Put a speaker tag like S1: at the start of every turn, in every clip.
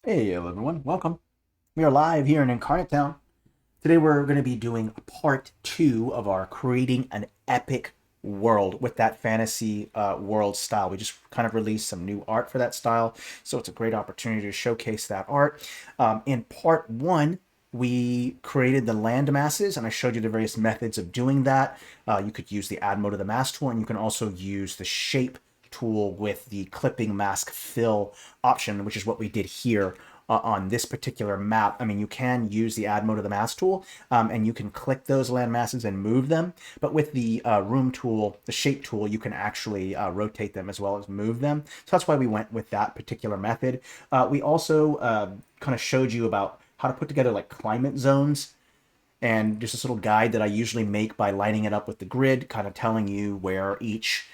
S1: Hey, hello everyone, welcome. We are live here in Inkarnate Town. Today we're going to be doing part two of our creating an epic world with that fantasy world style. We just kind of released some new art for that style, so it's a great opportunity to showcase that art. In part one, we created the land masses, and I showed you the various methods of doing that. You could use the add mode of the mask tool, and you can also use the shape tool with the clipping mask fill option, which is what we did here on this particular map. I mean, you can use the add mode of the mask tool, and you can click those land masses and move them. But with the room tool, the shape tool, you can actually rotate them as well as move them. So that's why we went with that particular method. We also kind of showed you about how to put together like climate zones, and just this little guide that I usually make by lining it up with the grid, kind of telling you where each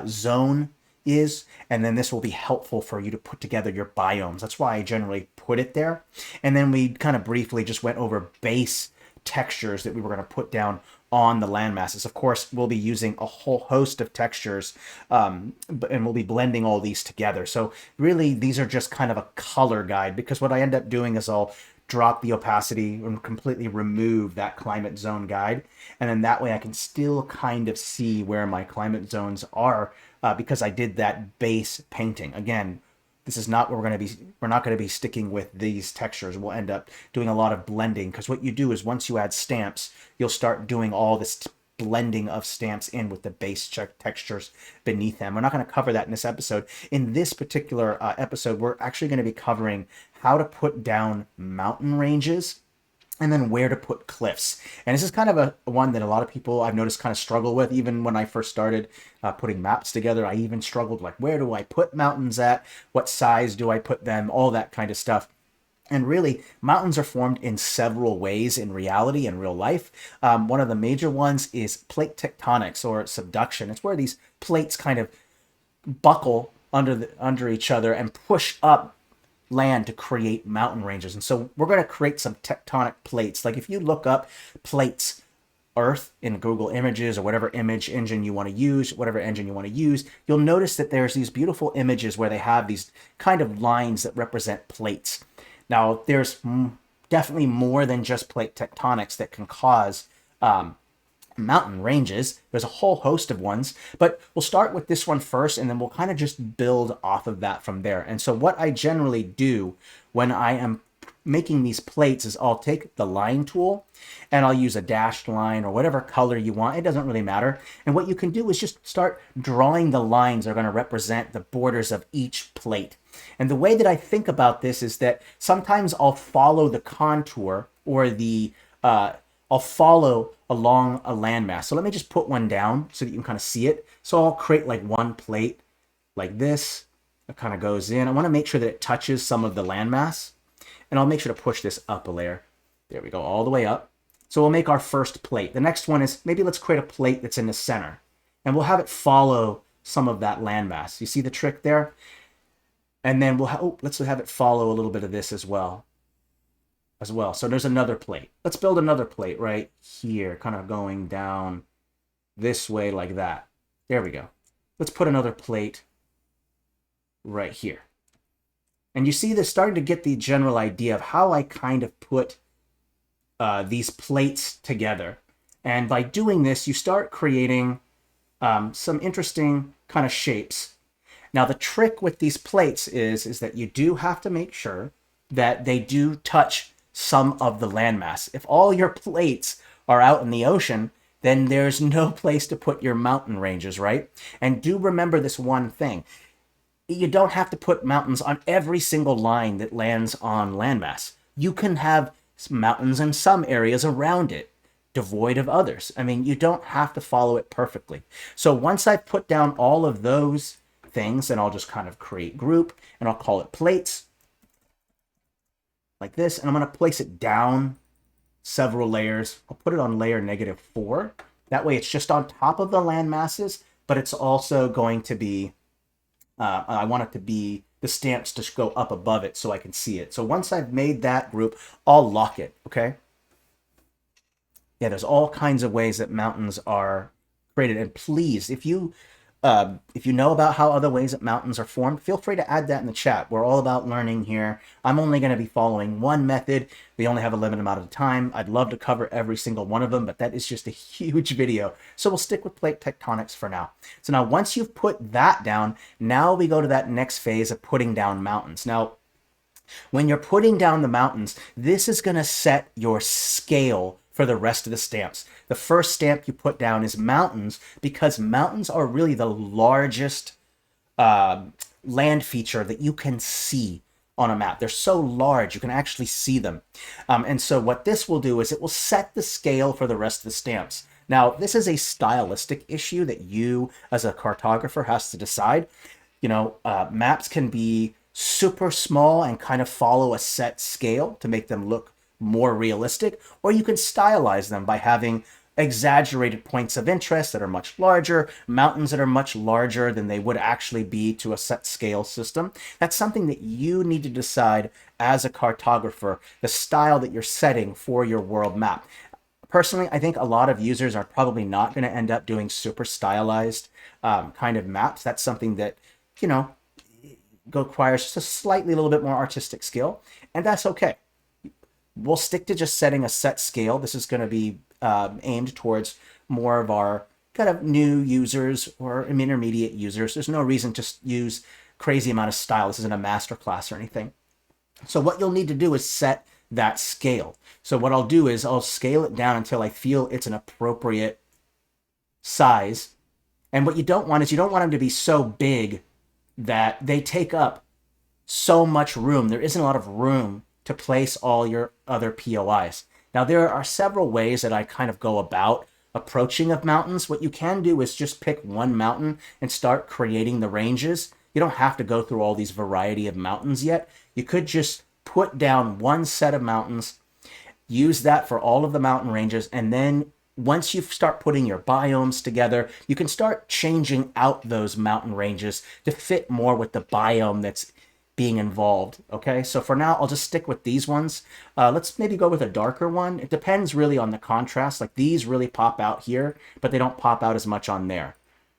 S1: zone is, and then this will be helpful for you to put together your biomes. That's why I generally put it there. And then we kind of briefly just went over base textures that we were going to put down on the land masses. Of course, we'll be using a whole host of textures, and we'll be blending all these together. So really, these are just kind of a color guide, because what I end up doing is I'll drop the opacity and completely remove that climate zone guide. And then that way I can still kind of see where my climate zones are, because I did that base painting. Again, this is not where we're not going to be sticking with these textures. We'll end up doing a lot of blending, because what you do is once you add stamps, you'll start doing all this blending of stamps in with the base textures beneath them. We're not going to cover that in this episode. In this particular episode, we're actually going to be covering how to put down mountain ranges and then where to put cliffs. And this is kind of a one that a lot of people I've noticed kind of struggle with. Even when I first started putting maps together, I even struggled, like, where do I put mountains at? What size do I put them? All that kind of stuff. And really, mountains are formed in several ways in reality and real life. One of the major ones is plate tectonics, or subduction. It's where these plates kind of buckle under each other and push up land to create mountain ranges. And so we're going to create some tectonic plates. Like if you look up plates Earth in Google Images, or whatever image engine you want to use, whatever engine you want to use, you'll notice that there's these beautiful images where they have these kind of lines that represent plates. Now, there's definitely more than just plate tectonics that can cause mountain ranges. There's a whole host of ones, but we'll start with this one first, and then we'll kind of just build off of that from there. And so what I generally do when I am making these plates is I'll take the line tool and I'll use a dashed line or whatever color you want. It doesn't really matter. And what you can do is just start drawing the lines that are going to represent the borders of each plate. And the way that I think about this is that sometimes I'll follow the contour, or I'll follow along a landmass. So let me just put one down so that you can kind of see it. So I'll create like one plate like this. It kind of goes in. I want to make sure that it touches some of the landmass. And I'll make sure to push this up a layer. There we go, all the way up. So we'll make our first plate. The next one is, maybe let's create a plate that's in the center. And we'll have it follow some of that landmass. You see the trick there? And then let's have it follow a little bit of this as well. So there's another plate. Let's build another plate right here, kind of going down this way like that. There we go. Let's put another plate right here. And you see this, starting to get the general idea of how I kind of put these plates together. And by doing this, you start creating some interesting kind of shapes. Now, the trick with these plates is that you do have to make sure that they do touch some of the landmass. If all your plates are out in the ocean, then there's no place to put your mountain ranges, right? And do remember this one thing. You don't have to put mountains on every single line that lands on landmass. You can have mountains in some areas around it, devoid of others. I mean, you don't have to follow it perfectly. So once I've put down all of those things, then I'll just kind of create group, and I'll call it plates like this. And I'm going to place it down several layers. I'll put it on layer -4. That way it's just on top of the land masses, but it's also going to be, I want it to be, the stamps to go up above it so I can see it. So once I've made that group, I'll lock it, okay? Yeah, there's all kinds of ways that mountains are created. And please, if you If you know about how other ways that mountains are formed, feel free to add that in the chat. We're all about learning here. I'm only going to be following one method. We only have a limited amount of time. I'd love to cover every single one of them, but that is just a huge video. So we'll stick with plate tectonics for now. So now once you've put that down, now we go to that next phase of putting down mountains. Now, when you're putting down the mountains, this is going to set your scale for the rest of the stamps. The first stamp you put down is mountains, because mountains are really the largest land feature that you can see on a map. They're so large, you can actually see them. And so what this will do is it will set the scale for the rest of the stamps. Now, this is a stylistic issue that you, as a cartographer, has to decide. Maps can be super small and kind of follow a set scale to make them look more realistic, or you can stylize them by having exaggerated points of interest that are much larger, mountains that are much larger than they would actually be to a set scale system. That's something that you need to decide as a cartographer, the style that you're setting for your world map. Personally, I think a lot of users are probably not going to end up doing super stylized kind of maps. That's something that, requires just a slightly little bit more artistic skill, and that's okay. We'll stick to just setting a set scale. This is going to be aimed towards more of our kind of new users or intermediate users. There's no reason to use crazy amount of style. This isn't a master class or anything. So what you'll need to do is set that scale. So what I'll do is I'll scale it down until I feel it's an appropriate size. And what you don't want is you don't want them to be so big that they take up so much room. There isn't a lot of room to place all your other POIs. Now, there are several ways that I kind of go about approaching of mountains. What you can do is just pick one mountain and start creating the ranges. You don't have to go through all these variety of mountains yet. You could just put down one set of mountains, use that for all of the mountain ranges, and then once you start putting your biomes together, you can start changing out those mountain ranges to fit more with the biome that's being involved. Okay, so for now, I'll just stick with these ones. Let's maybe go with a darker one. It depends really on the contrast. Like these really pop out here, but they don't pop out as much on there.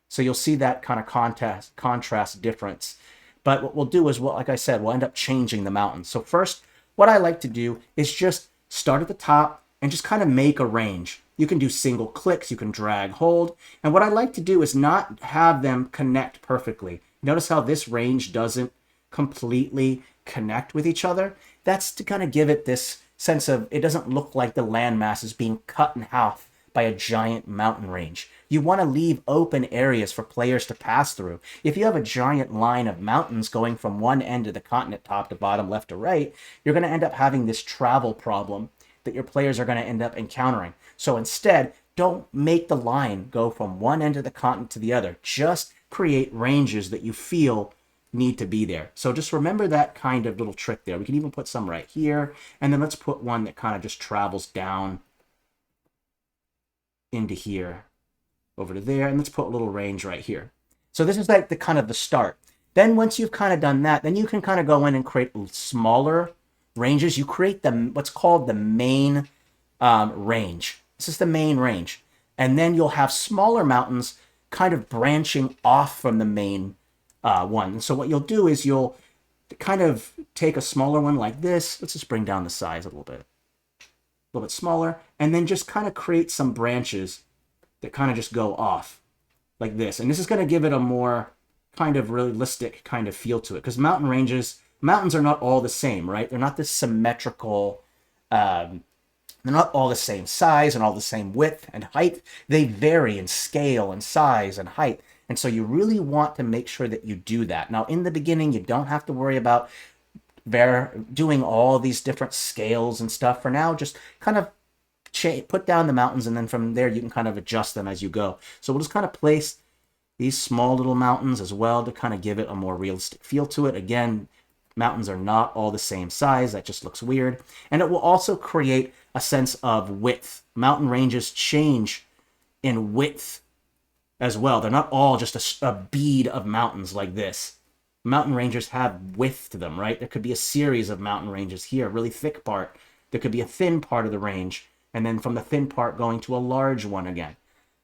S1: So you'll see that kind of contrast difference. But what we'll do is, well, like I said, we'll end up changing the mountains. So first, what I like to do is just start at the top and just kind of make a range. You can do single clicks, you can drag, hold. And what I like to do is not have them connect perfectly. Notice how this range doesn't completely connect with each other? That's to kind of give it this sense of, it doesn't look like the landmass is being cut in half by a giant mountain range. You want to leave open areas for players to pass through. If you have a giant line of mountains going from one end of the continent, top to bottom, left to right, you're going to end up having this travel problem that your players are going to end up encountering. So instead, don't make the line go from one end of the continent to the other. Just create ranges that you feel need to be there. So just remember that kind of little trick there. We can even put some right here, and then let's put one that kind of just travels down into here, over to there, and let's put a little range right here. So this is like the kind of the start. Then once you've kind of done that, then you can kind of go in and create smaller ranges. You create what's called the main range. This is the main range. And then you'll have smaller mountains kind of branching off from the main one. So what you'll do is you'll kind of take a smaller one like this. Let's just bring down the size a little bit smaller, and then just kind of create some branches that kind of just go off like this. And this is going to give it a more kind of realistic kind of feel to it, because mountains are not all the same, right? They're not this symmetrical, they're not all the same size and all the same width and height. They vary in scale and size and height. And so you really want to make sure that you do that. Now, in the beginning, you don't have to worry about doing all these different scales and stuff. For now, just kind of put down the mountains, and then from there, you can kind of adjust them as you go. So we'll just kind of place these small little mountains as well to kind of give it a more realistic feel to it. Again, mountains are not all the same size. That just looks weird. And it will also create a sense of width. Mountain ranges change in width as well. They're not all just a bead of mountains like this. Mountain ranges have width to them, right? There could be a series of mountain ranges here, a really thick part. There could be a thin part of the range, and then from the thin part going to a large one again.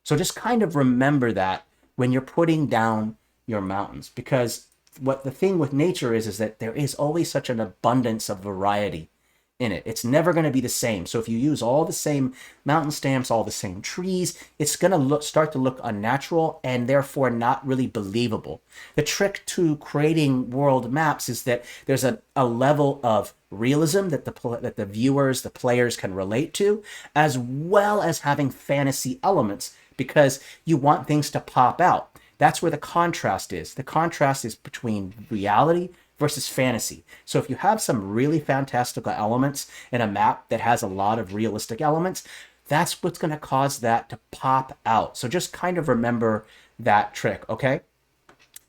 S1: So just kind of remember that when you're putting down your mountains, because what the thing with nature is that there is always such an abundance of variety in it. It's never going to be the same. So if you use all the same mountain stamps, all the same trees, it's going to start to look unnatural and therefore not really believable. The trick to creating world maps is that there's a level of realism that the viewers, the players can relate to, as well as having fantasy elements, because you want things to pop out. That's where the contrast is. The contrast is between reality versus fantasy. So if you have some really fantastical elements in a map that has a lot of realistic elements, that's what's going to cause that to pop out. So just kind of remember that trick, okay?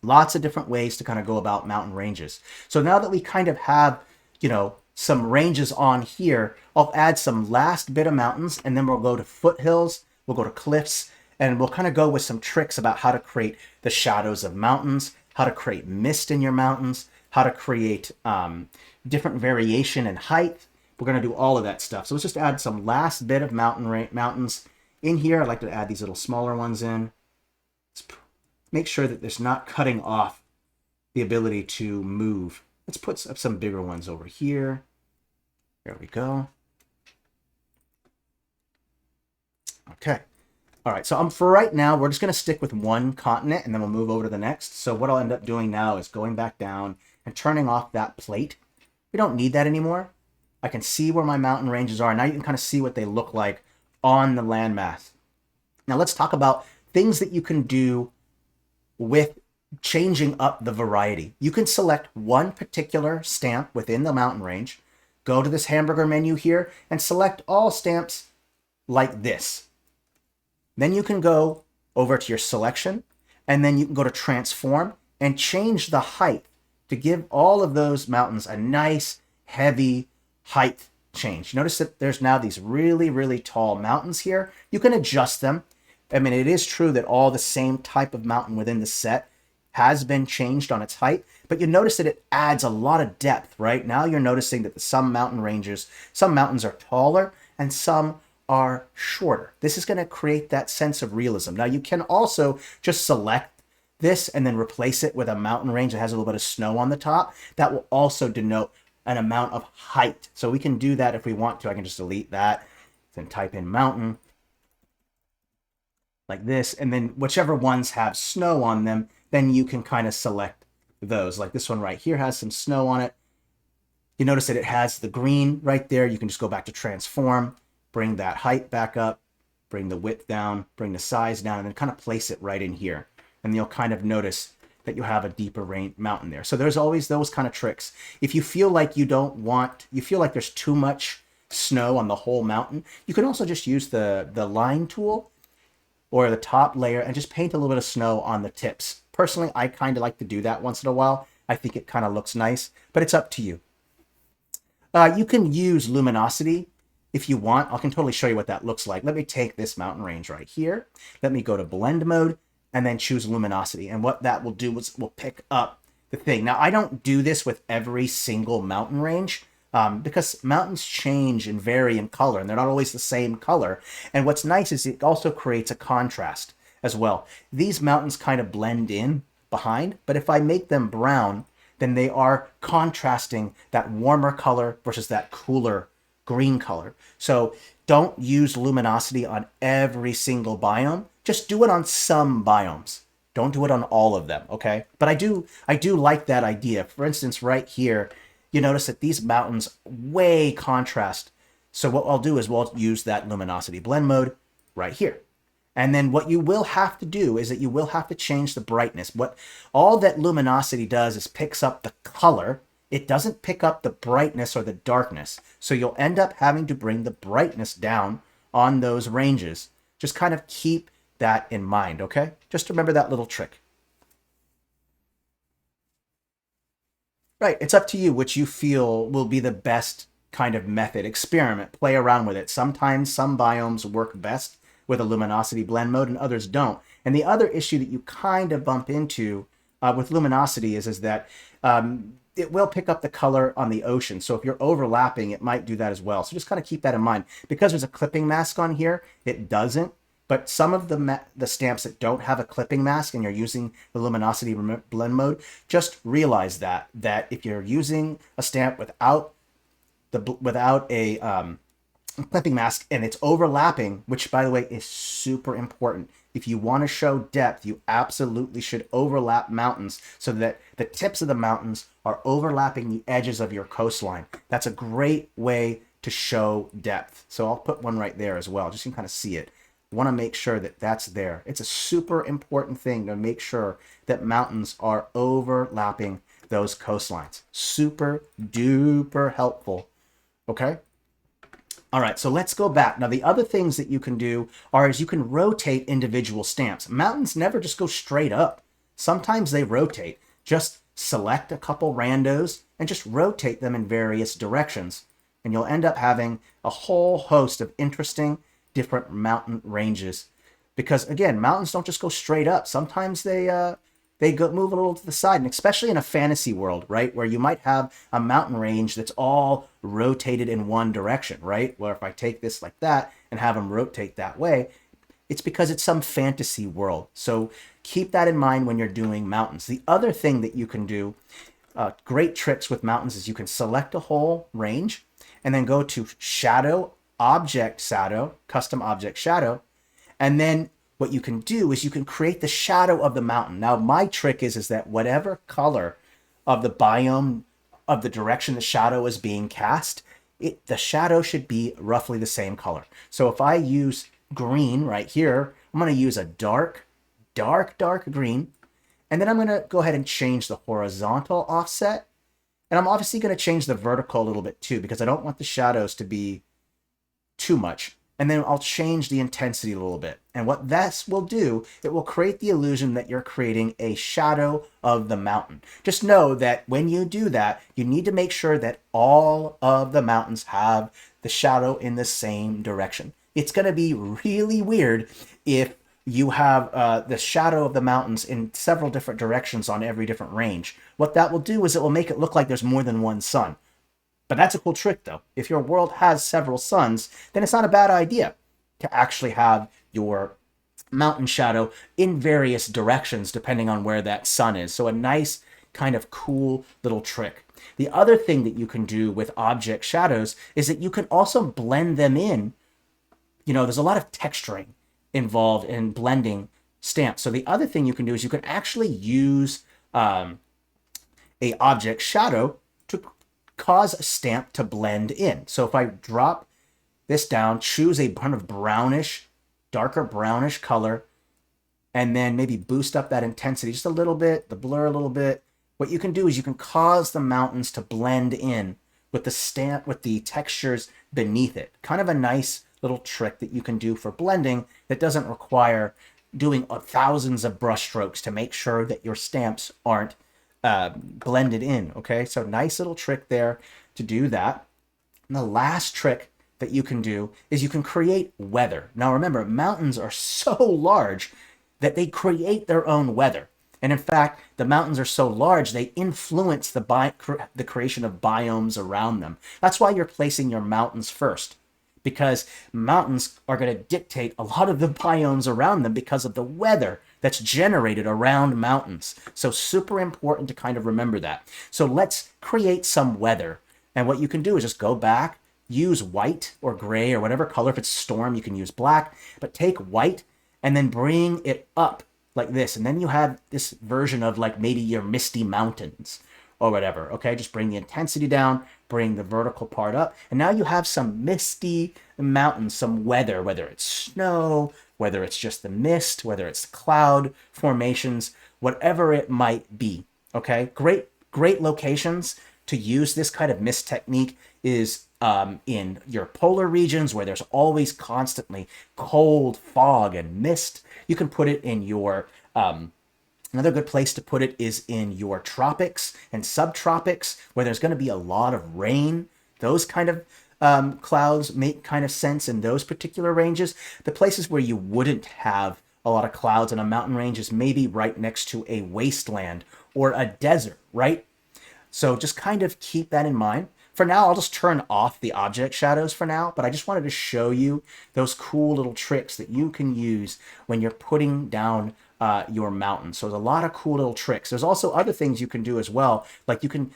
S1: Lots of different ways to kind of go about mountain ranges. So now that we kind of have, some ranges on here, I'll add some last bit of mountains, and then we'll go to foothills, we'll go to cliffs, and we'll kind of go with some tricks about how to create the shadows of mountains, how to create mist in your mountains, how to create different variation in height. We're going to do all of that stuff. So let's just add some last bit of mountains in here. I'd like to add these little smaller ones in. Let's make sure that there's not cutting off the ability to move. Let's put some bigger ones over here. There we go. Okay. All right, so for right now, we're just going to stick with one continent, and then we'll move over to the next. So what I'll end up doing now is going back down and turning off that plate. We don't need that anymore. I can see where my mountain ranges are. Now you can kind of see what they look like on the landmass. Now let's talk about things that you can do with changing up the variety. You can select one particular stamp within the mountain range, go to this hamburger menu here, and select all stamps like this. Then you can go over to your selection, and then you can go to transform and change the height to give all of those mountains a nice, heavy height change. Notice that there's now these really, really tall mountains here. You can adjust them. I mean, it is true that all the same type of mountain within the set has been changed on its height, but you notice that it adds a lot of depth, right? Now you're noticing that some mountains are taller and some are shorter. This is going to create that sense of realism. Now you can also just select this and then replace it with a mountain range that has a little bit of snow on the top. That will also denote an amount of height. So we can do that if we want to. I can just delete that, then type in mountain like this, and then whichever ones have snow on them, then you can kind of select those. Like this one right here has some snow on it. You notice that it has the green right there. You can just go back to transform, bring that height back up, bring the width down, bring the size down, and then kind of place it right in here. And you'll kind of notice that you have a deeper mountain there. So there's always those kind of tricks. If you feel like you feel like there's too much snow on the whole mountain, you can also just use the line tool or the top layer and just paint a little bit of snow on the tips. Personally, I kind of like to do that once in a while. I think it kind of looks nice, but it's up to you. You can use luminosity if you want. I can totally show you what that looks like. Let me take this mountain range right here. Let me go to blend mode and then choose luminosity. And what that will do is we'll pick up the thing. Now, I don't do this with every single mountain range because mountains change and vary in color, and they're not always the same color. And what's nice is it also creates a contrast as well. These mountains kind of blend in behind, but if I make them brown, then they are contrasting that warmer color versus that cooler green color. So don't use luminosity on every single biome. Just do it on some biomes. Don't do it on all of them, okay? But I do like that idea. For instance, right here, you notice that these mountains way contrast. So what I'll do is we'll use that luminosity blend mode right here. And then what you will have to do is that you will have to change the brightness. What all that luminosity does is picks up the color. It doesn't pick up the brightness or the darkness. So you'll end up having to bring the brightness down on those ranges. Just kind of keep that in mind, okay? Just remember that little trick. Right, it's up to you which you feel will be the best kind of method. Experiment, play around with it. Sometimes some biomes work best with a luminosity blend mode and others don't. And the other issue that you kind of bump into with luminosity is that it will pick up the color on the ocean. So if you're overlapping, it might do that as well. So just kind of keep that in mind. Because there's a clipping mask on here, it doesn't. But some of the stamps that don't have a clipping mask and you're using the luminosity blend mode, just realize that if you're using a stamp without a clipping mask and it's overlapping, which by the way is super important. If you want to show depth, you absolutely should overlap mountains so that the tips of the mountains are overlapping the edges of your coastline. That's a great way to show depth. So I'll put one right there as well, just so you can kind of see it. Want to make sure that that's there. It's a super important thing to make sure that mountains are overlapping those coastlines. Super duper helpful. Okay? All right, so let's go back. Now, the other things that you can do is you can rotate individual stamps. Mountains never just go straight up. Sometimes they rotate. Just select a couple randos and just rotate them in various directions. And you'll end up having a whole host of interesting different mountain ranges. Because again, mountains don't just go straight up. Sometimes they move a little to the side, and especially in a fantasy world, right, where you might have a mountain range that's all rotated in one direction, right? Where if I take this like that and have them rotate that way, it's because it's some fantasy world. So keep that in mind when you're doing mountains. The other thing that you can do, great tricks with mountains, is you can select a whole range and then go to Shadow, Object Shadow, Custom Object Shadow, and then what you can do is you can create the shadow of the mountain. Now, my trick is that whatever color of the biome of the direction the shadow is being cast, the shadow should be roughly the same color. So if I use green right here, I'm going to use a dark green, and then I'm going to go ahead and change the horizontal offset. And I'm obviously going to change the vertical a little bit too, because I don't want the shadows to be too much. And then I'll change the intensity a little bit. And what this will do, it will create the illusion that you're creating a shadow of the mountain. Just know that when you do that, you need to make sure that all of the mountains have the shadow in the same direction. It's going to be really weird if you have the shadow of the mountains in several different directions on every different range. What that will do is it will make it look like there's more than one sun. But that's a cool trick, though. If your world has several suns, then it's not a bad idea to actually have your mountain shadow in various directions depending on where that sun is. So a nice kind of cool little trick. The other thing that you can do with object shadows is that you can also blend them in. You know, there's a lot of texturing involved in blending stamps. So the other thing you can do is you can actually use a object shadow to cause a stamp to blend in. So if I drop this down, choose a kind of brownish, darker brownish color, and then maybe boost up that intensity just a little bit, the blur a little bit, what you can do is you can cause the mountains to blend in with the stamp, with the textures beneath it. Kind of a nice little trick that you can do for blending that doesn't require doing thousands of brush strokes to make sure that your stamps aren't blended in. Okay, so nice little trick there to do that. And the last trick that you can do is you can create weather. Now remember, mountains are so large that they create their own weather. And in fact, the mountains are so large, they influence the creation of biomes around them. That's why you're placing your mountains first, because mountains are going to dictate a lot of the biomes around them because of the weather that's generated around mountains. So super important to kind of remember that. So let's create some weather. And what you can do is just go back, use white or gray or whatever color. If it's storm, you can use black, but take white and then bring it up like this. And then you have this version of like maybe your misty mountains or whatever. Okay, just bring the intensity down, bring the vertical part up. And now you have some misty mountains, some weather, whether it's snow, whether it's just the mist, whether it's cloud formations, whatever it might be. Okay, great locations to use this kind of mist technique is in your polar regions where there's always constantly cold, fog, and mist. You can put it in your another good place to put it is in your tropics and subtropics where there's going to be a lot of rain. Those kind of clouds make kind of sense in those particular ranges. The places where you wouldn't have a lot of clouds in a mountain range is maybe right next to a wasteland or a desert, right? So just kind of keep that in mind. for now, I'll just turn off the object shadows for now, but I just wanted to show you those cool little tricks that you can use when you're putting down your mountain. So there's a lot of cool little tricks. There's also other things you can do as well. Like you can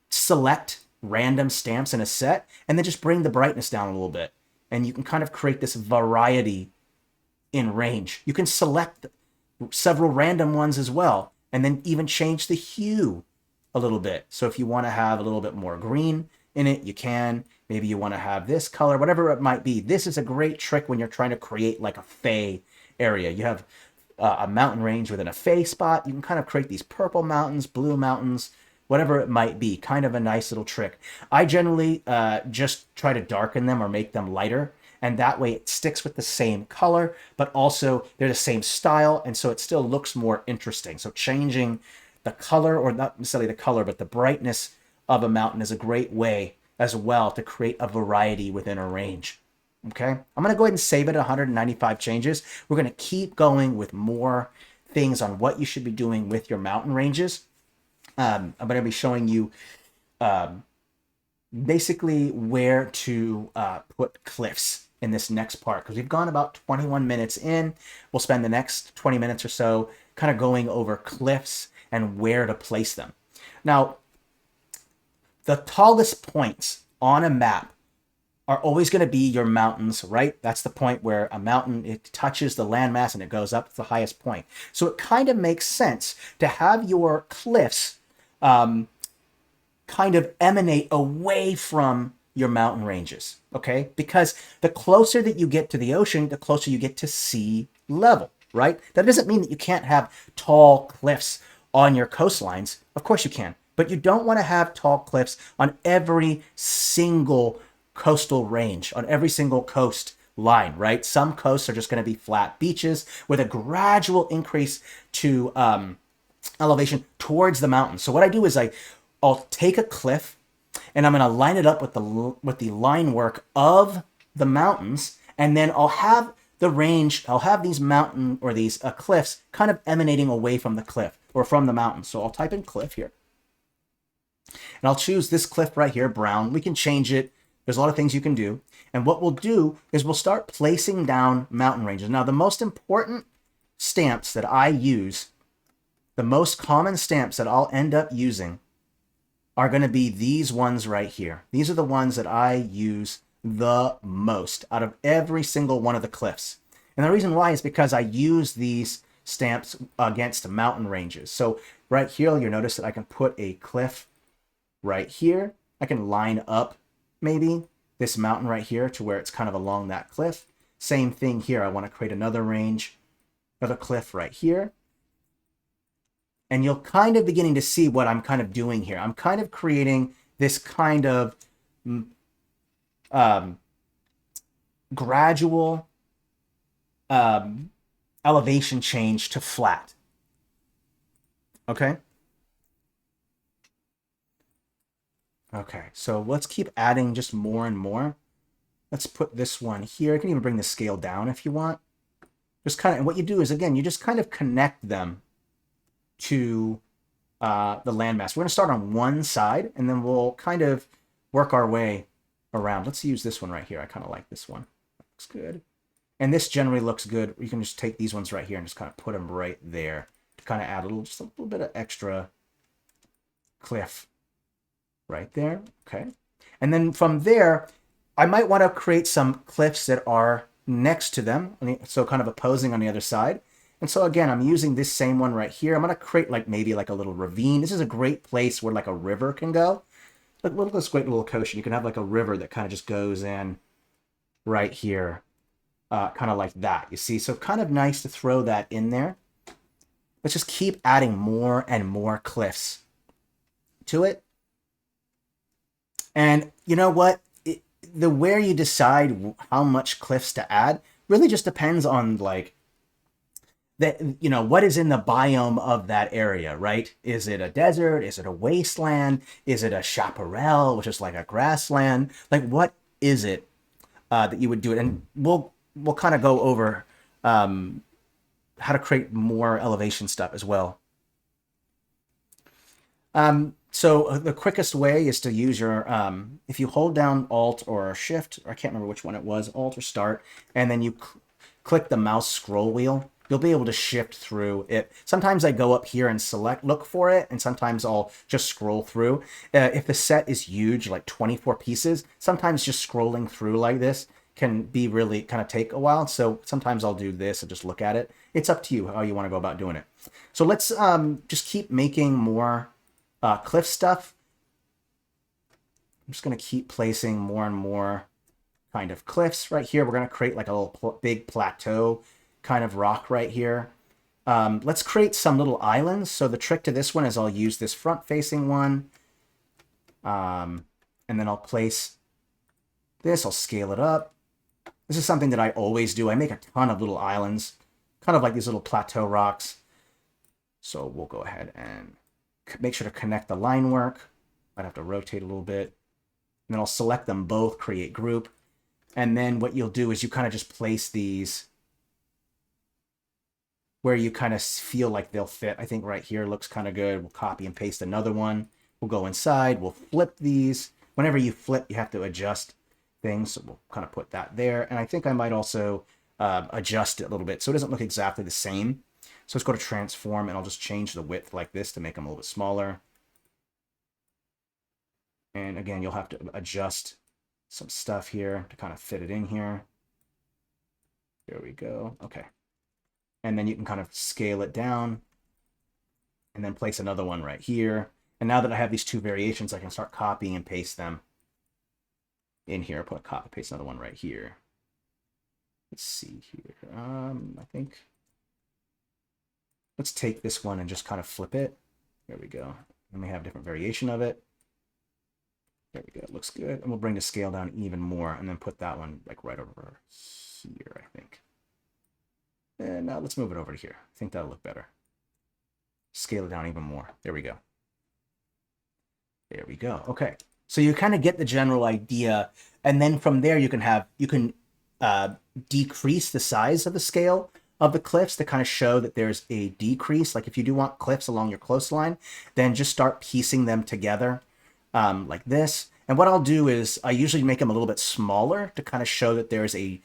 S1: select random stamps in a set and then just bring the brightness down a little bit. And you can kind of create this variety in range. You can select several random ones as well, and then even change the hue a little bit. So if you want to have a little bit more green in it, you can. Maybe you want to have this color, whatever it might be. This is a great trick when you're trying to create like a fey area. You have a mountain range within a fey spot. You can kind of create these purple mountains, blue mountains, whatever it might be. Kind of a nice little trick. I generally just try to darken them or make them lighter, and that way it sticks with the same color, but also they're the same style, and so it still looks more interesting. So changing the color, or not necessarily the color, but the brightness of a mountain is a great way as well to create a variety within a range. Okay, I'm going to go ahead and save it at 195 changes. We're going to keep going with more things on what you should be doing with your mountain ranges. I'm going to be showing you basically where to put cliffs in this next part, because we've gone about 21 minutes in. We'll spend the next 20 minutes or so kind of going over cliffs and where to place them. Now, the tallest points on a map are always going to be your mountains, right? That's the point where a mountain, it touches the landmass and it goes up to the highest point. So it kind of makes sense to have your cliffs kind of emanate away from your mountain ranges, okay? Because the closer that you get to the ocean, the closer you get to sea level, right? That doesn't mean that you can't have tall cliffs on your coastlines. Of course you can, but you don't want to have tall cliffs on every single coastal range, on every single coast line, right? Some coasts are just going to be flat beaches with a gradual increase to elevation towards the mountain. So what I do is I'll take a cliff and I'm going to line it up with the line work of the mountains, and then I'll have the range, I'll have these mountain or these cliffs kind of emanating away from the cliff or from the mountain. So I'll type in cliff here, and I'll choose this cliff right here, brown. We can change it. There's a lot of things you can do. And what we'll do is we'll start placing down mountain ranges. Now, the most important stamps that I use, the most common stamps that I'll end up using, are going to be these ones right here. These are the ones that I use the most out of every single one of the cliffs. And the reason why is because I use these stamps against mountain ranges. So right here, you'll notice that I can put a cliff right here. I can line up maybe this mountain right here to where it's kind of along that cliff. Same thing here. I want to create another range of a cliff right here. And you'll kind of beginning to see what I'm kind of doing here. I'm kind of creating this kind of gradual elevation change to flat. Okay? Okay, so let's keep adding just more and more. Let's put this one here. I can even bring the scale down if you want. Just kind of, and what you do is, again, you just kind of connect them to the landmass. We're going to start on one side, and then we'll kind of work our way around. Let's use this one right here. I kind of like this one. Looks good. And this generally looks good. You can just take these ones right here and just kind of put them right there to kind of add just a little bit of extra cliff right there. Okay. And then from there, I might want to create some cliffs that are next to them, so kind of opposing on the other side. And so again, I'm using this same one right here. I'm going to create maybe like a little ravine. This is a great place where like a river can go. Look at this great little ocean. You can have like a river that kind of just goes in right here, kind of like that, you see? So kind of nice to throw that in there. Let's just keep adding more and more cliffs to it. And you know what? Where you decide how much cliffs to add really just depends on like that, you know, what is in the biome of that area, right? Is it a desert? Is it a wasteland? Is it a chaparral, which is like a grassland? Like, what is it that you would do it? And we'll kind of go over how to create more elevation stuff as well. So the quickest way is to use your, if you hold down Alt or Shift, or I can't remember which one it was, Alt or Start, and then you click the mouse scroll wheel, you'll be able to shift through it. Sometimes I go up here and look for it, and sometimes I'll just scroll through. If the set is huge, like 24 pieces, sometimes just scrolling through like this can be really kind of take a while. So sometimes I'll do this and just look at it. It's up to you how you want to go about doing it. So let's just keep making more cliff stuff. I'm just going to keep placing more and more kind of cliffs right here. We're going to create like a little big plateau kind of rock right here. Let's create some little islands. So the trick to this one is I'll use this front facing one. And then I'll place this. I'll scale it up. This is something that I always do. I make a ton of little islands, kind of like these little plateau rocks. So we'll go ahead and make sure to connect the line work. I'd have to rotate a little bit. And then I'll select them both, create group. And then what you'll do is you kind of just place these where you kind of feel like they'll fit. I think right here looks kind of good. We'll copy and paste another one. We'll go inside. We'll flip these. Whenever you flip, you have to adjust things. So we'll kind of put that there. And I think I might also adjust it a little bit so it doesn't look exactly the same. So let's go to transform, and I'll just change the width like this to make them a little bit smaller. And again, you'll have to adjust some stuff here to kind of fit it in here. There we go. Okay. And then you can kind of scale it down and then place another one right here. And now that I have these two variations, I can start copying and paste them in here. Put copy, paste another one right here. Let's see here. I think let's take this one and just kind of flip it. There we go. And we have a different variation of it. There we go. It looks good. And we'll bring the scale down even more and then put that one like right over here, I think. And now let's move it over to here. I think that'll look better. Scale it down even more. There we go. There we go. Okay. So you kind of get the general idea. And then from there, you can decrease the size of the scale of the cliffs to kind of show that there's a decrease. Like if you do want cliffs along your coastline, then just start piecing them together like this. And what I'll do is I usually make them a little bit smaller to kind of show that there's a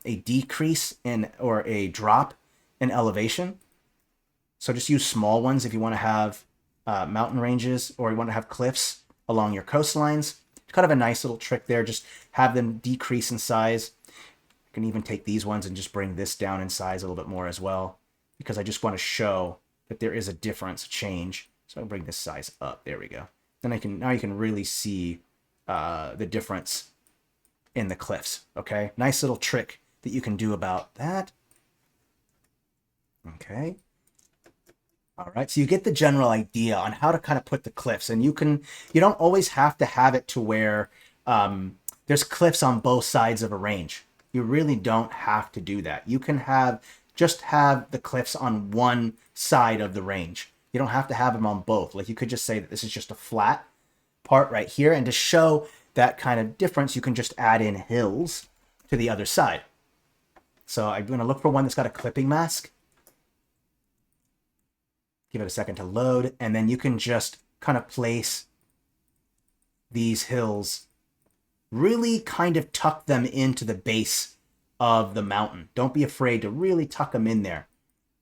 S1: decrease in or a drop in elevation. So just use small ones if you want to have mountain ranges or you want to have cliffs along your coastlines. It's kind of a nice little trick there. Just have them decrease in size. I can even take these ones and just bring this down in size a little bit more as well, because I just want to show that there is a difference, a change. So I'll bring this size up. There we go. Then now you can really see the difference in the cliffs. Okay, nice little trick that you can do about that. Okay. All right, so you get the general idea on how to kind of put the cliffs, and you don't always have to have it to where there's cliffs on both sides of a range. You really don't have to do that. You can just have the cliffs on one side of the range. You don't have to have them on both. Like you could just say that this is just a flat part right here, and to show that kind of difference, you can just add in hills to the other side. So I'm going to look for one that's got a clipping mask. Give it a second to load, and then you can just kind of place these hills, really kind of tuck them into the base of the mountain. Don't be afraid to really tuck them in there.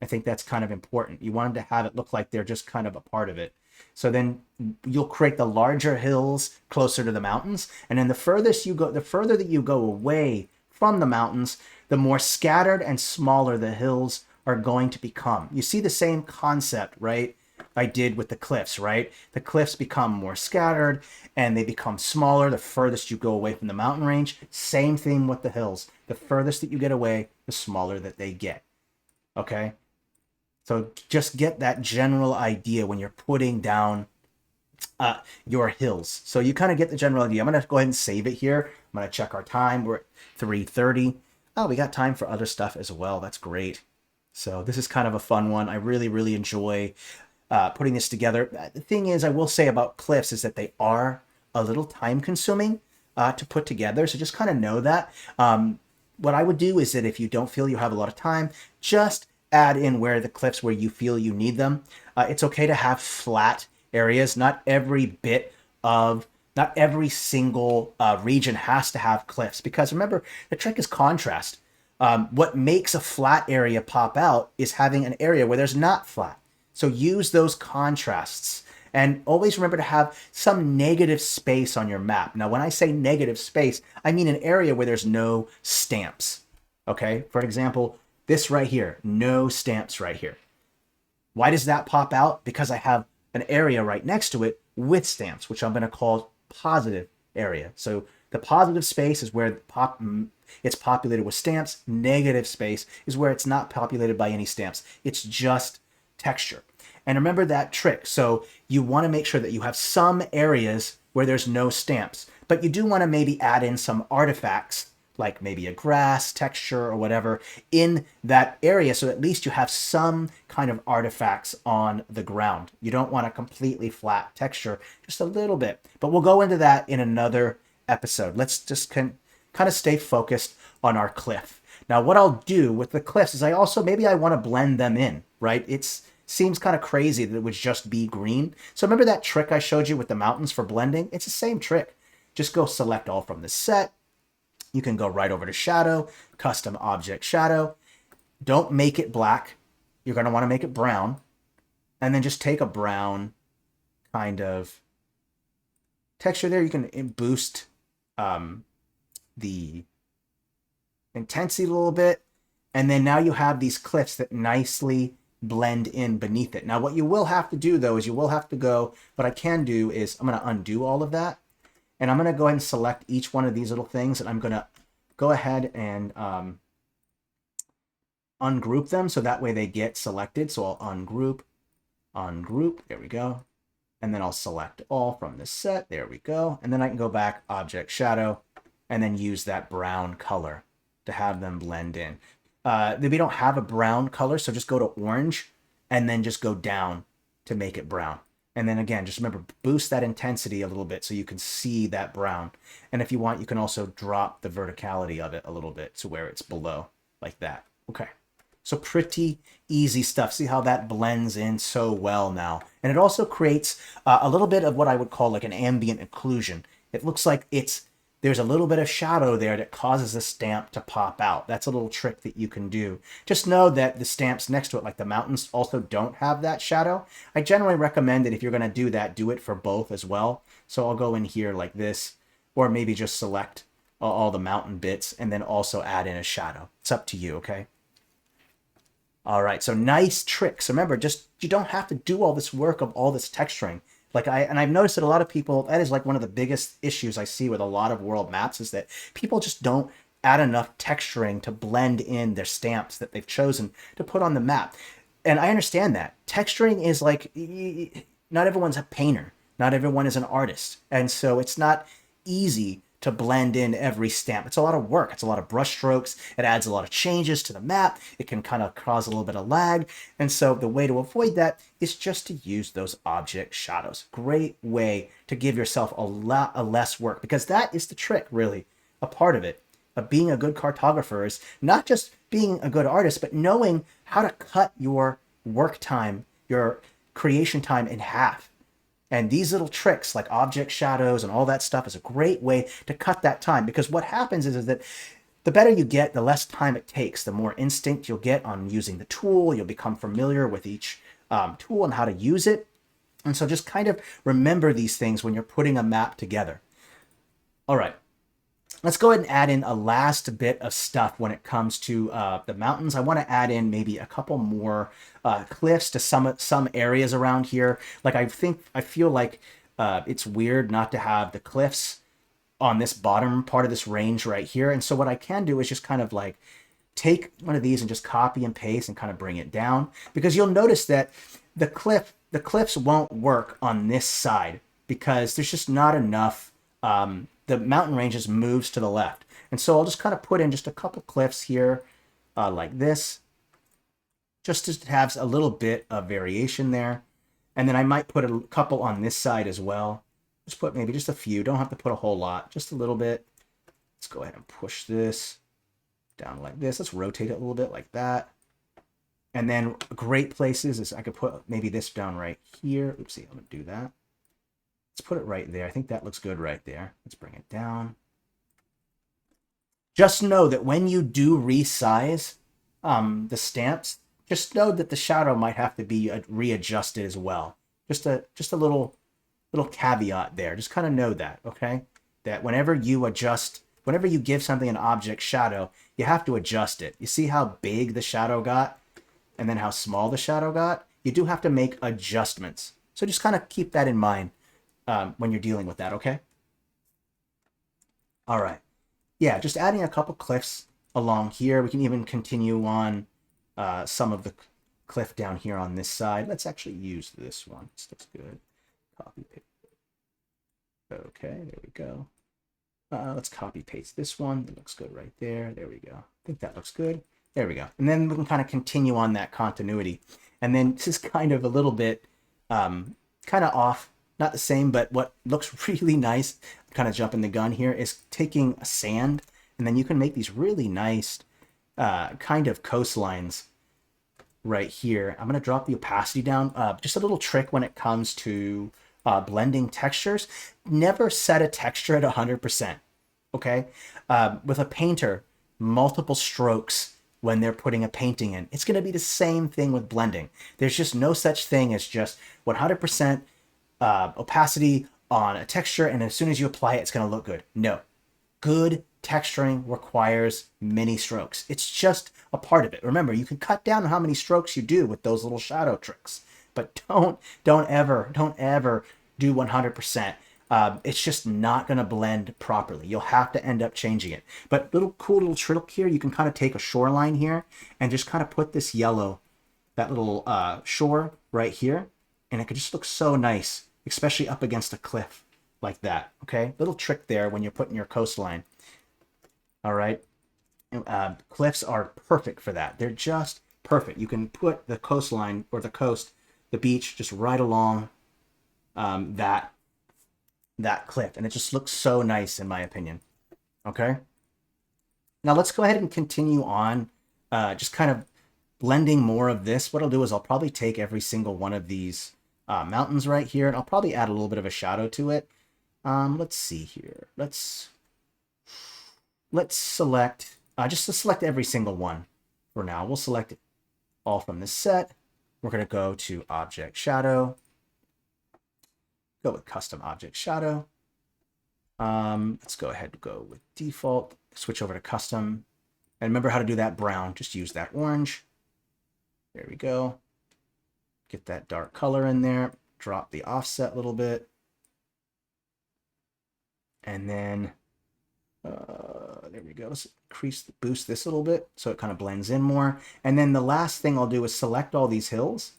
S1: I think that's kind of important. You want them to have it look like they're just kind of a part of it. So then you'll create the larger hills closer to the mountains, and then the furthest you go, the further that you go away from the mountains, the more scattered and smaller the hills are going to become. You see the same concept, right? I did with the cliffs, right? The cliffs become more scattered and they become smaller the furthest you go away from the mountain range. Same thing with the hills. The furthest that you get away, the smaller that they get. Okay? So just get that general idea when you're putting down your hills. So you kind of get the general idea. I'm going to go ahead and save it here. I'm going to check our time. We're at 3:30. Oh, we got time for other stuff as well. That's great. So this is kind of a fun one. I really, really enjoy putting this together. The thing is, I will say about cliffs is that they are a little time consuming to put together. So just kind of know that. What I would do is that if you don't feel you have a lot of time, just add in where the cliffs where you feel you need them. It's okay to have flat areas. Not every single region has to have cliffs, because remember, the trick is contrast. What makes a flat area pop out is having an area where there's not flat. So use those contrasts. And always remember to have some negative space on your map. Now, when I say negative space, I mean an area where there's no stamps. Okay? For example, this right here, no stamps right here. Why does that pop out? Because I have an area right next to it with stamps, which I'm going to call positive area. So the positive space is where it's populated with stamps. Negative space is where it's not populated by any stamps. It's just texture. And remember that trick. So you want to make sure that you have some areas where there's no stamps, but you do want to maybe add in some artifacts, like maybe a grass texture or whatever, in that area, so at least you have some kind of artifacts on the ground. You don't want a completely flat texture, just a little bit. But we'll go into that in another episode. Let's just kind of stay focused on our cliff. Now, what I'll do with the cliffs is I want to blend them in, right? Seems kind of crazy that it would just be green. So remember that trick I showed you with the mountains for blending? It's the same trick. Just go select all from the set. You can go right over to shadow, custom object shadow. Don't make it black. You're going to want to make it brown. And then just take a brown kind of texture there. You can boost the intensity a little bit. And then now you have these cliffs that nicely blend in beneath it. Now, what you will have to do, though, is what I can do is I'm going to undo all of that. And I'm going to go ahead and select each one of these little things, and I'm going to go ahead and ungroup them so that way they get selected. So I'll ungroup, there we go. And then I'll select all from this set, there we go. And then I can go back, object shadow, and then use that brown color to have them blend in. We don't have a brown color, so just go to orange and then just go down to make it brown. And then again, just remember, boost that intensity a little bit so you can see that brown. And if you want, you can also drop the verticality of it a little bit to where it's below, like that. Okay, so pretty easy stuff. See how that blends in so well now. And it also creates a little bit of what I would call like an ambient occlusion. It looks like there's a little bit of shadow there that causes the stamp to pop out. That's a little trick that you can do. Just know that the stamps next to it, like the mountains, also don't have that shadow. I generally recommend that if you're going to do that, do it for both as well. So I'll go in here like this, or maybe just select all the mountain bits and then also add in a shadow. It's up to you, okay? All right, so nice tricks. Remember, you don't have to do all this work of all this texturing. I've noticed that a lot of people, that is like one of the biggest issues I see with a lot of world maps, is that people just don't add enough texturing to blend in their stamps that they've chosen to put on the map. And I understand that. Texturing is like, not everyone's a painter. Not everyone is an artist. And so it's not easy to blend in every stamp. It's a lot of work. It's a lot of brush strokes. It adds a lot of changes to the map. It can kind of cause a little bit of lag. And so the way to avoid that is just to use those object shadows. Great way to give yourself a lot of less work, because that is the trick, really. A part of it, of being a good cartographer, is not just being a good artist, but knowing how to cut your work time, your creation time in half. And these little tricks like object shadows and all that stuff is a great way to cut that time, because what happens is that the better you get, the less time it takes, the more instinct you'll get on using the tool. You'll become familiar with each tool and how to use it. And so just kind of remember these things when you're putting a map together. All right. Let's go ahead and add in a last bit of stuff when it comes to the mountains. I want to add in maybe a couple more cliffs to some areas around here. Like I feel like it's weird not to have the cliffs on this bottom part of this range right here. And so what I can do is just kind of like take one of these and just copy and paste and kind of bring it down, because you'll notice that the cliffs won't work on this side because there's just not enough. The mountain ranges moves to the left. And so I'll just kind of put in just a couple cliffs here like this, just to have a little bit of variation there. And then I might put a couple on this side as well. Just put maybe just a few. Don't have to put a whole lot, just a little bit. Let's go ahead and push this down like this. Let's rotate it a little bit like that. And then great places is I could put maybe this down right here. Oopsie, I'm gonna do that. Let's put it right there. I think that looks good right there. Let's bring it down. Just know that when you do resize the stamps, just know that the shadow might have to be readjusted as well. Just a little caveat there. Just kind of know that, okay? That whenever you give something an object shadow, you have to adjust it. You see how big the shadow got and then how small the shadow got? You do have to make adjustments. So just kind of keep that in mind when you're dealing with that, okay? All right. Yeah, just adding a couple cliffs along here. We can even continue on some of the cliff down here on this side. Let's actually use this one. This looks good. Copy paste. Okay, there we go. Let's copy paste this one. It looks good right there. There we go. I think that looks good. There we go. And then we can kind of continue on that continuity. And then this is kind of a little bit kind of off, not the same, but what looks really nice, kind of jumping the gun here, is taking a sand, and then you can make these really nice kind of coastlines right here. I'm going to drop the opacity down. Just a little trick when it comes to blending textures. Never set a texture at 100%. Okay? With a painter, multiple strokes when they're putting a painting in. It's going to be the same thing with blending. There's just no such thing as just 100% opacity on a texture, and as soon as you apply it, it's going to look good. No. Good texturing requires many strokes. It's just a part of it. Remember, you can cut down on how many strokes you do with those little shadow tricks, but don't ever do 100%. It's just not going to blend properly. You'll have to end up changing it. But cool little trick here, you can kind of take a shoreline here and just kind of put this yellow, that little shore right here, and it could just look so nice, especially up against a cliff like that. Okay, little trick there when you're putting your coastline. All right, cliffs are perfect for that. They're just perfect. You can put the coastline or the coast, the beach, just right along that cliff, and it just looks so nice in my opinion. Okay, now let's go ahead and continue on, just kind of blending more of this. What I'll do is I'll probably take every single one of these mountains right here, and I'll probably add a little bit of a shadow to it. Let's see here. Let's select just to select every single one for now. We'll select it all from this set. We're going to go to Object Shadow. Go with Custom Object Shadow. Let's go ahead and go with Default. Switch over to Custom. And remember how to do that brown. Just use that orange. There we go. Get that dark color in there. Drop the offset a little bit. And then, there we go. Let's boost this a little bit so it kind of blends in more. And then the last thing I'll do is select all these hills.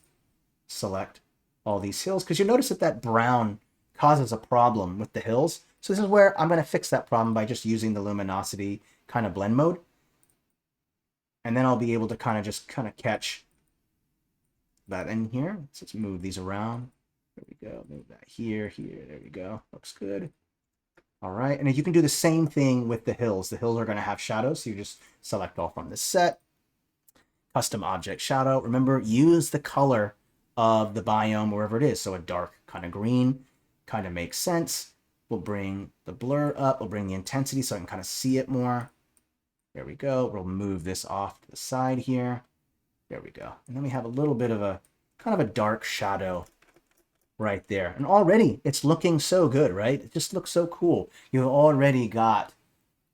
S1: Select all these hills, because you notice that brown causes a problem with the hills. So this is where I'm going to fix that problem by just using the luminosity kind of blend mode. And then I'll be able to kind of catch that in here. So let's move these around. There we go. Move that here. There we go. Looks good. All right. And you can do the same thing with the hills. The hills are going to have shadows. So you just select all from this set. Custom Object Shadow. Remember, use the color of the biome wherever it is. So a dark kind of green kind of makes sense. We'll bring the blur up. We'll bring the intensity so I can kind of see it more. There we go. We'll move this off to the side here. There we go. And then we have a little bit of a kind of a dark shadow right there. And already it's looking so good, right? It just looks so cool. You've already got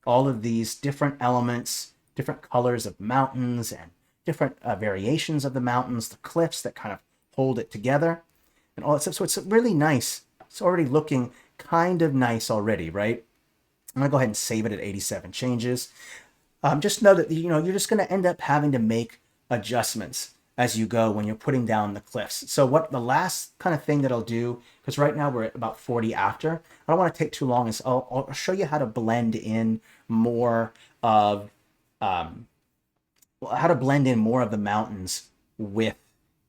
S1: all of these different elements, different colors of mountains and different variations of the mountains, the cliffs that kind of hold it together and all that stuff. So it's really nice. It's already looking kind of nice already, right? I'm gonna go ahead and save it at 87 changes. Just know that, you're just gonna end up having to make adjustments as you go when you're putting down the cliffs. So what the last kind of thing that I'll do, because right now we're at about 40 after, I don't want to take too long, is I'll show you how to blend in more of the mountains with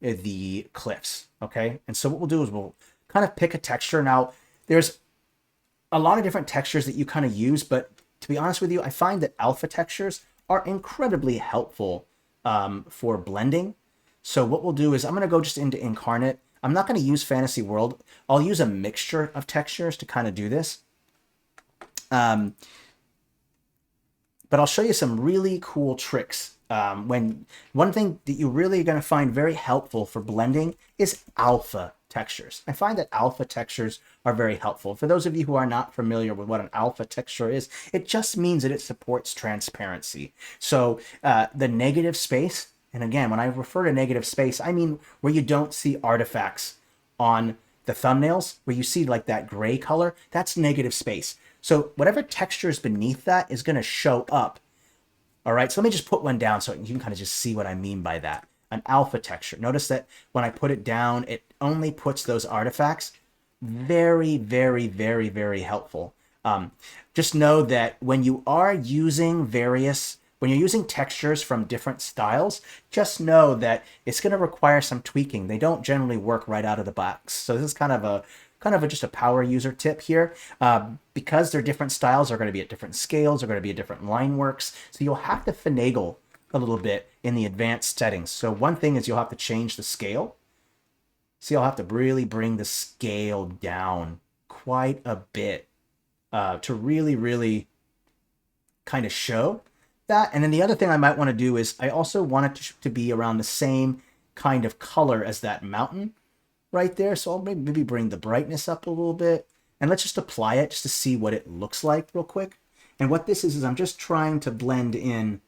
S1: the cliffs. Okay, and so what we'll do is we'll kind of pick a texture. Now there's a lot of different textures that you kind of use, but to be honest with you, I find that alpha textures are incredibly helpful for blending. So what we'll do is I'm going to go just into Inkarnate. I'm not going to use Fantasy World. I'll use a mixture of textures to kind of do this. But I'll show you some really cool tricks. When one thing that you really are going to find very helpful for blending is alpha textures. I find that alpha textures are very helpful. For those of you who are not familiar with what an alpha texture is, it just means that it supports transparency. So the negative space, and again, when I refer to negative space, I mean where you don't see artifacts on the thumbnails, where you see like that gray color, that's negative space. So whatever texture is beneath that is going to show up. All right, so let me just put one down so you can kind of just see what I mean by that. An alpha texture. Notice that when I put it down, it only puts those artifacts. Very, very, very, very helpful. Just know that when you are using when you're using textures from different styles, just know that it's going to require some tweaking. They don't generally work right out of the box. So this is kind of just a power user tip here. Because they're different styles, are going to be at different scales, are going to be at different line works. So you'll have to finagle a little bit in the advanced settings. So one thing is you'll have to change the scale. So you'll have to really bring the scale down quite a bit to really, really kind of show that. And then the other thing I might want to do is I also want it to be around the same kind of color as that mountain right there. So I'll maybe bring the brightness up a little bit, and let's just apply it just to see what it looks like real quick. And what this is I'm just trying to blend in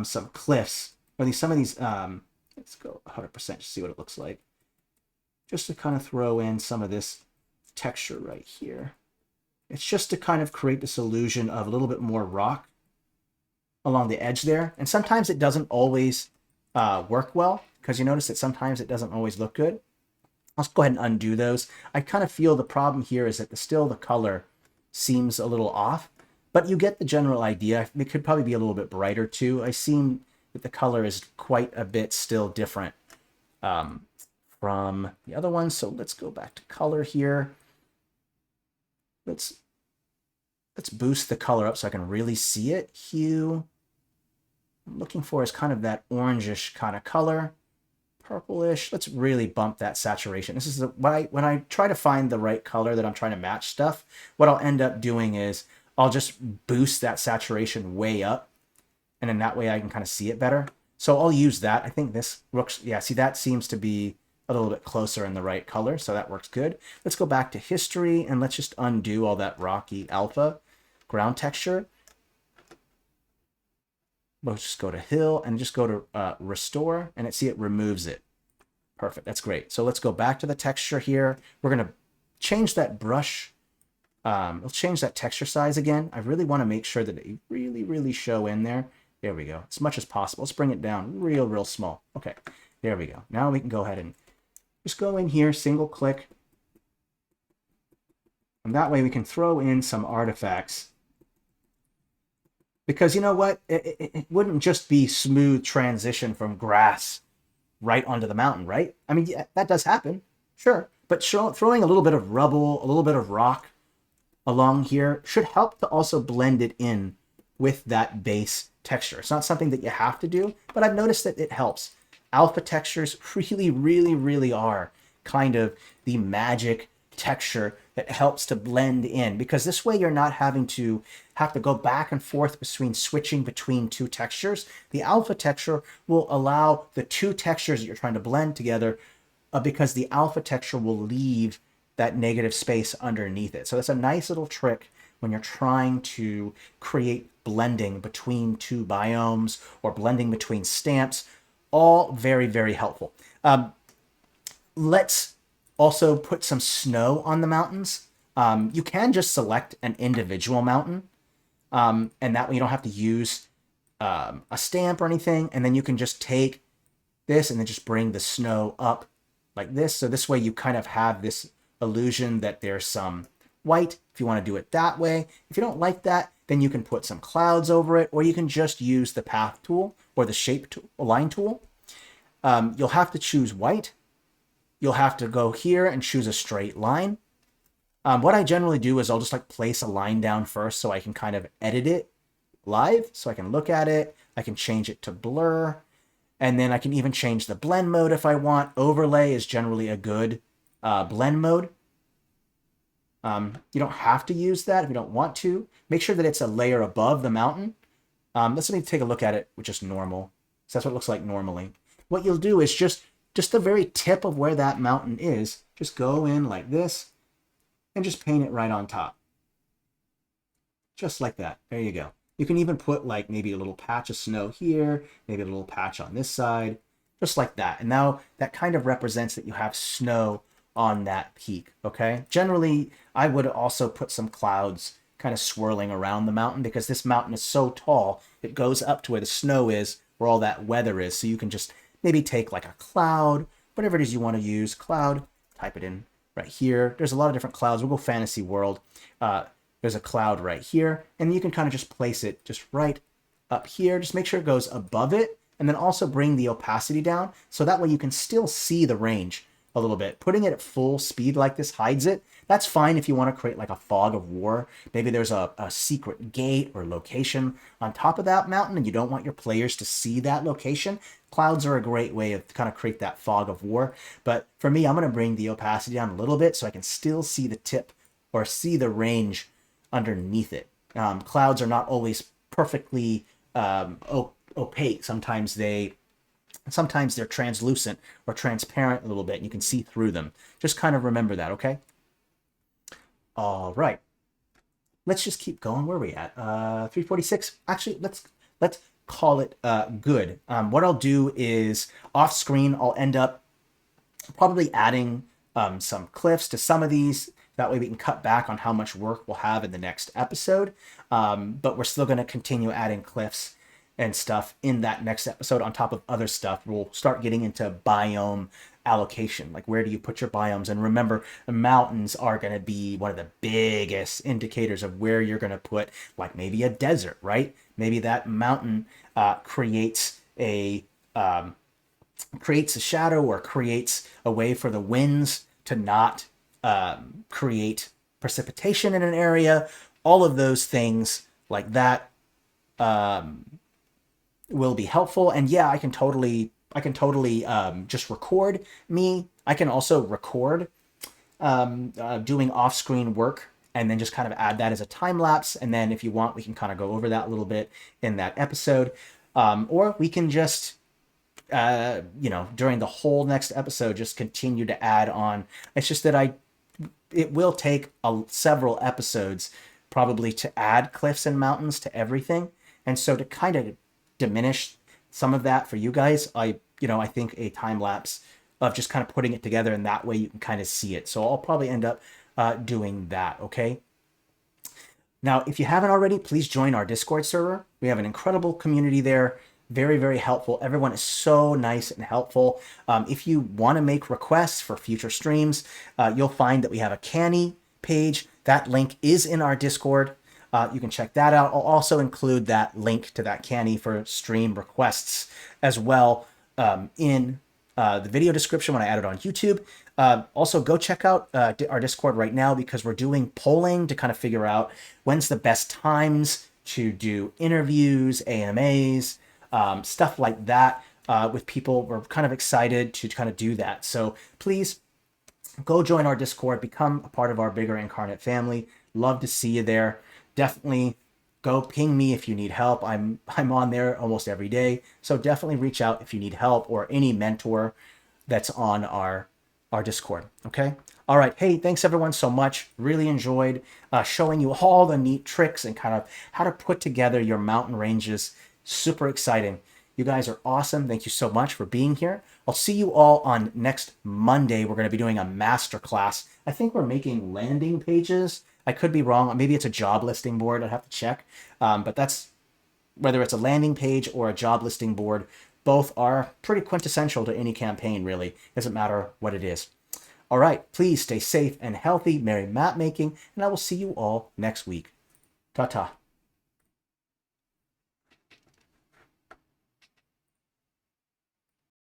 S1: some cliffs, or some of these, let's go 100% to see what it looks like. Just to kind of throw in some of this texture right here. It's just to kind of create this illusion of a little bit more rock along the edge there. And sometimes it doesn't always work well, because you notice that sometimes it doesn't always look good. I'll go ahead and undo those. I kind of feel the problem here is that the color seems a little off, but you get the general idea. It could probably be a little bit brighter too. I seem that the color is quite a bit still different from the other ones. So let's go back to color here. Let's boost the color up so I can really see it. Hue. I'm looking for is kind of that orangish kind of color. Purplish. Let's really bump that saturation. This is when I try to find the right color that I'm trying to match stuff, what I'll end up doing is I'll just boost that saturation way up, and then that way I can kind of see it better. So I'll use that. I think this looks, yeah, see, that seems to be a little bit closer in the right color, so that works good. Let's go back to history, and let's just undo all that rocky alpha ground texture. We'll just go to hill and just go to restore, and it removes it. Perfect, that's great. So let's go back to the texture here. We're gonna change that brush. We'll change that texture size again. I really wanna make sure that it really, really show in there. There we go, as much as possible. Let's bring it down real, real small. Okay, there we go. Now we can go ahead and just go in here, single click. And that way we can throw in some artifacts. Because you know what? It wouldn't just be smooth transition from grass right onto the mountain, right? I mean, yeah, that does happen, sure. But throwing a little bit of rubble, a little bit of rock along here should help to also blend it in with that base texture. It's not something that you have to do, but I've noticed that it helps. Alpha textures really, really, really are kind of the magic texture that helps to blend in, because this way you're not having to go back and forth switching between two textures. The alpha texture will allow the two textures that you're trying to blend together, because the alpha texture will leave that negative space underneath it. So it's a nice little trick when you're trying to create blending between two biomes or blending between stamps. All very, very helpful. Let's also put some snow on the mountains. You can just select an individual mountain, and that way you don't have to use a stamp or anything. And then you can just take this and then just bring the snow up like this. So this way you kind of have this illusion that there's some white, if you want to do it that way. If you don't like that, then you can put some clouds over it, or you can just use the path tool or the shape tool, line tool. You'll have to choose white. You'll have to go here and choose a straight line. What I generally do is I'll just like place a line down first so I can kind of edit it live, so I can look at it. I can change it to blur. And then I can even change the blend mode if I want. Overlay is generally a good blend mode. You don't have to use that if you don't want to. Make sure that it's a layer above the mountain. Let's take a look at it with just normal. So that's what it looks like normally. What you'll do is just the very tip of where that mountain is, just go in like this and just paint it right on top. Just like that. There you go. You can even put like maybe a little patch of snow here, maybe a little patch on this side, just like that. And now that kind of represents that you have snow on that peak, okay? Generally, I would also put some clouds kind of swirling around the mountain because this mountain is so tall, it goes up to where the snow is, where all that weather is. So you can just maybe take like a cloud, whatever it is you want to use, cloud, type it in right here. There's a lot of different clouds. We'll go fantasy world. There's a cloud right here, and you can kind of just place it just right up here. Just make sure it goes above it, and then also bring the opacity down, so that way you can still see the range a little bit. Putting it at full speed like this hides it. That's fine if you want to create like a fog of war. Maybe there's a secret gate or location on top of that mountain, and you don't want your players to see that location. Clouds are a great way of kind of create that fog of war. But for me, I'm going to bring the opacity down a little bit so I can still see the tip or see the range underneath it. Clouds are not always perfectly opaque. Sometimes they're translucent or transparent a little bit, and you can see through them. Just kind of remember that, okay? All right. Let's just keep going. Where are we at? 346. Actually, let's call it good. What I'll do is off screen, I'll end up probably adding some cliffs to some of these. That way we can cut back on how much work we'll have in the next episode. But we're still going to continue adding cliffs and stuff in that next episode on top of other stuff. We'll start getting into biome allocation. Like, where do you put your biomes? And remember, the mountains are going to be one of the biggest indicators of where you're going to put, like, maybe a desert, right? Maybe that mountain creates a shadow or creates a way for the winds to not create precipitation in an area. All of those things like that will be helpful. And yeah, I can totally just record me. I can also record doing off-screen work and then just kind of add that as a time lapse. And then if you want, we can kind of go over that a little bit in that episode. Or we can just during the whole next episode, just continue to add on. It's just that it will take several episodes probably to add cliffs and mountains to everything. And so to kind of diminish some of that for you guys, I think a time lapse of just kind of putting it together, and that way you can kind of see it. So I'll probably end up doing that, okay? Now, if you haven't already, please join our Discord server. We have an incredible community there. Very, very helpful. Everyone is so nice and helpful. If you want to make requests for future streams, you'll find that we have a Canny page. That link is in our Discord. You can check that out. I'll also include that link to that Canny for stream requests as well in the video description when I add it on YouTube. Also, go check out our Discord right now, because we're doing polling to kind of figure out when's the best times to do interviews, AMAs, stuff like that with people. We're kind of excited to kind of do that. So please go join our Discord, become a part of our bigger Inkarnate family. Love to see you there. Definitely go ping me if you need help. I'm on there almost every day. So definitely reach out if you need help, or any mentor that's on our Discord. Okay. All right. Hey, thanks everyone so much. Really enjoyed showing you all the neat tricks and kind of how to put together your mountain ranges. Super exciting. You guys are awesome. Thank you so much for being here. I'll see you all on next Monday. We're going to be doing a master class. I think we're making landing pages. I could be wrong. Maybe it's a job listing board. I'd have to check. But that's, whether it's a landing page or a job listing board, both are pretty quintessential to any campaign, really. Doesn't matter what it is. All right. Please stay safe and healthy. Merry map making. And I will see you all next week. Ta-ta.